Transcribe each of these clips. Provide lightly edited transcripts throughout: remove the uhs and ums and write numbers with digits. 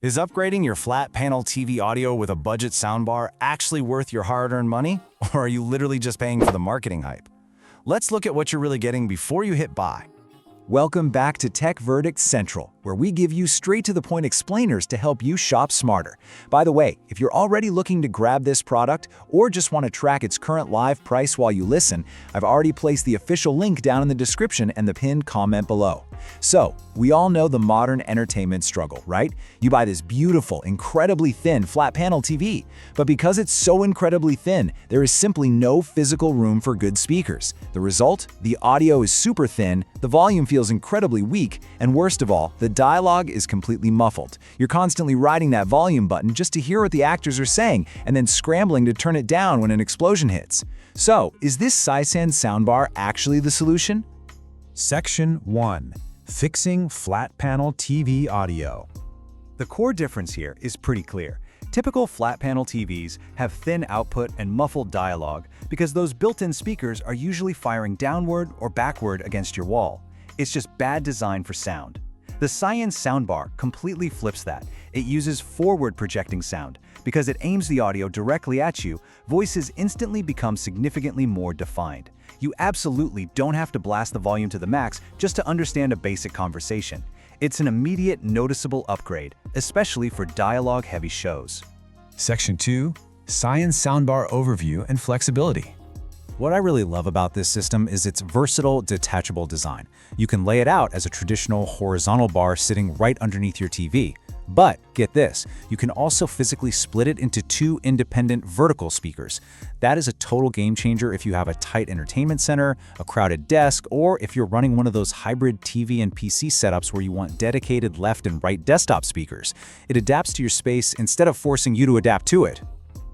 Is upgrading your flat panel TV audio with a budget soundbar actually worth your hard-earned money? Or are you literally just paying for the marketing hype? Let's look at what you're really getting before you hit buy. Welcome back to Tech Verdict Central, where we give you straight-to-the-point explainers to help you shop smarter. By the way, if you're already looking to grab this product or just want to track its current live price while you listen, I've already placed the official link down in the description and the pinned comment below. So, we all know the modern entertainment struggle, right? You buy this beautiful, incredibly thin flat panel TV, but because it's so incredibly thin, there is simply no physical room for good speakers. The result? The audio is super thin, the volume feels incredibly weak, and worst of all, the dialogue is completely muffled. You're constantly riding that volume button just to hear what the actors are saying, and then scrambling to turn it down when an explosion hits. So, is this Saiyin Sound Bar actually the solution? Section 1. Fixing flat panel TV audio. The core difference here is pretty clear. Typical flat panel TVs have thin output and muffled dialogue because those built-in speakers are usually firing downward or backward against your wall. It's just bad design for sound. The Saiyin Sound Bar completely flips that. It uses forward projecting sound. Because it aims the audio directly at you, voices instantly become significantly more defined. You absolutely don't have to blast the volume to the max just to understand a basic conversation. It's an immediate, noticeable upgrade, especially for dialogue-heavy shows. Section 2. Saiyin Soundbar Overview and Flexibility. What I really love about this system is its versatile, detachable design. You can lay it out as a traditional horizontal bar sitting right underneath your TV. But, get this, you can also physically split it into two independent vertical speakers. That is a total game changer if you have a tight entertainment center, a crowded desk, or if you're running one of those hybrid TV and PC setups where you want dedicated left and right desktop speakers. It adapts to your space instead of forcing you to adapt to it.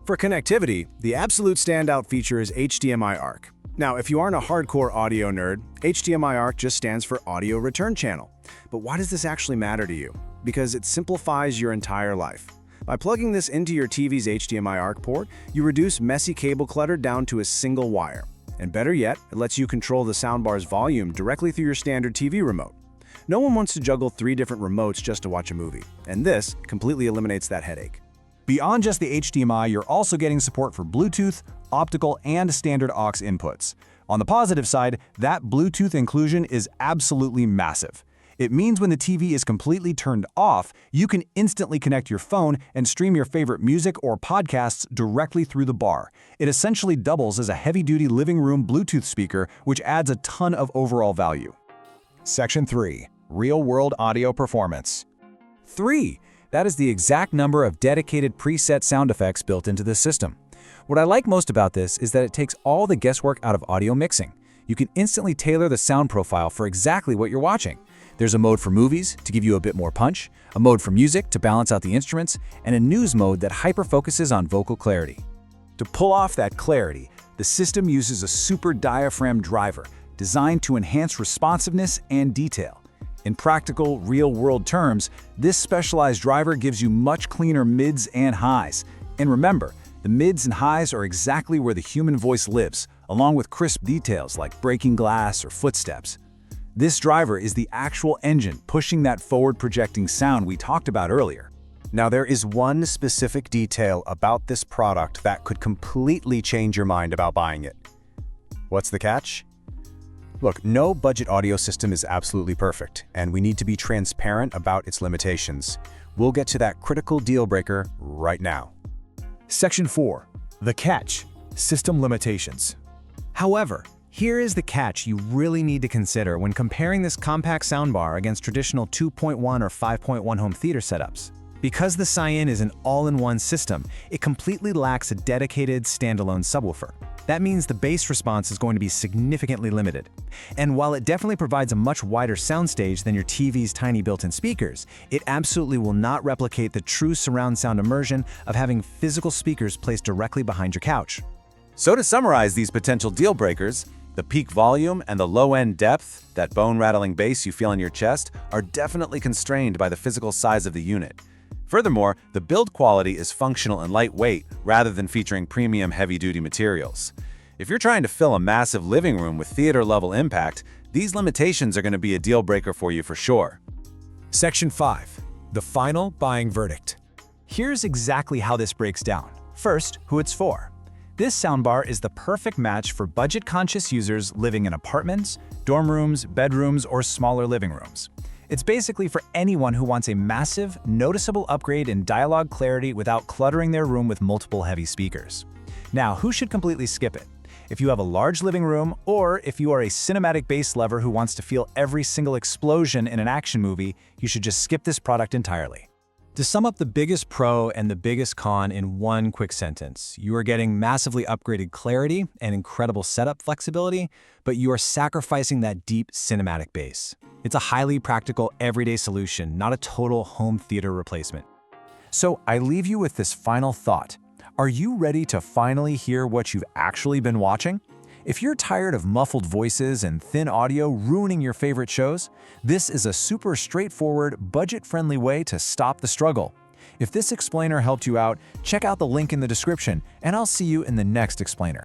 For connectivity, the absolute standout feature is HDMI ARC. Now, if you aren't a hardcore audio nerd, HDMI ARC just stands for Audio Return Channel. But why does this actually matter to you? Because it simplifies your entire life. By plugging this into your TV's HDMI ARC port, you reduce messy cable clutter down to a single wire. And better yet, it lets you control the soundbar's volume directly through your standard TV remote. No one wants to juggle 3 different remotes just to watch a movie, and this completely eliminates that headache. Beyond just the HDMI, you're also getting support for Bluetooth, optical, and standard aux inputs. On the positive side, that Bluetooth inclusion is absolutely massive. It means when the TV is completely turned off, you can instantly connect your phone and stream your favorite music or podcasts directly through the bar. It essentially doubles as a heavy-duty living room Bluetooth speaker, which adds a ton of overall value. Section 3. Real-world audio performance. 3. That is the exact number of dedicated preset sound effects built into the system. What I like most about this is that it takes all the guesswork out of audio mixing. You can instantly tailor the sound profile for exactly what you're watching. There's a mode for movies to give you a bit more punch, a mode for music to balance out the instruments, and a news mode that hyper-focuses on vocal clarity. To pull off that clarity, the system uses a super diaphragm driver designed to enhance responsiveness and detail. In practical, real-world terms, this specialized driver gives you much cleaner mids and highs. And remember, the mids and highs are exactly where the human voice lives, along with crisp details like breaking glass or footsteps. This driver is the actual engine pushing that forward-projecting sound we talked about earlier. Now, there is one specific detail about this product that could completely change your mind about buying it. What's the catch? Look, no budget audio system is absolutely perfect, and we need to be transparent about its limitations. We'll get to that critical deal breaker right now. Section 4. The catch. System limitations. However, here is the catch you really need to consider when comparing this compact soundbar against traditional 2.1 or 5.1 home theater setups. Because the Saiyin is an all-in-one system, it completely lacks a dedicated standalone subwoofer. That means the bass response is going to be significantly limited. And while it definitely provides a much wider soundstage than your TV's tiny built-in speakers, it absolutely will not replicate the true surround sound immersion of having physical speakers placed directly behind your couch. So to summarize these potential deal breakers, the peak volume and the low-end depth, that bone-rattling bass you feel in your chest, are definitely constrained by the physical size of the unit. Furthermore, the build quality is functional and lightweight rather than featuring premium heavy-duty materials. If you're trying to fill a massive living room with theater-level impact, these limitations are going to be a deal breaker for you for sure. Section 5. The final buying verdict. Here's exactly how this breaks down. First, who it's for. This soundbar is the perfect match for budget-conscious users living in apartments, dorm rooms, bedrooms, or smaller living rooms. It's basically for anyone who wants a massive, noticeable upgrade in dialogue clarity without cluttering their room with multiple heavy speakers. Now, who should completely skip it? If you have a large living room, or if you are a cinematic bass lover who wants to feel every single explosion in an action movie, you should just skip this product entirely. To sum up the biggest pro and the biggest con in one quick sentence, you are getting massively upgraded clarity and incredible setup flexibility, but you are sacrificing that deep cinematic bass. It's a highly practical, everyday solution, not a total home theater replacement. So I leave you with this final thought. Are you ready to finally hear what you've actually been watching? If you're tired of muffled voices and thin audio ruining your favorite shows, this is a super straightforward, budget-friendly way to stop the struggle. If this explainer helped you out, check out the link in the description, and I'll see you in the next explainer.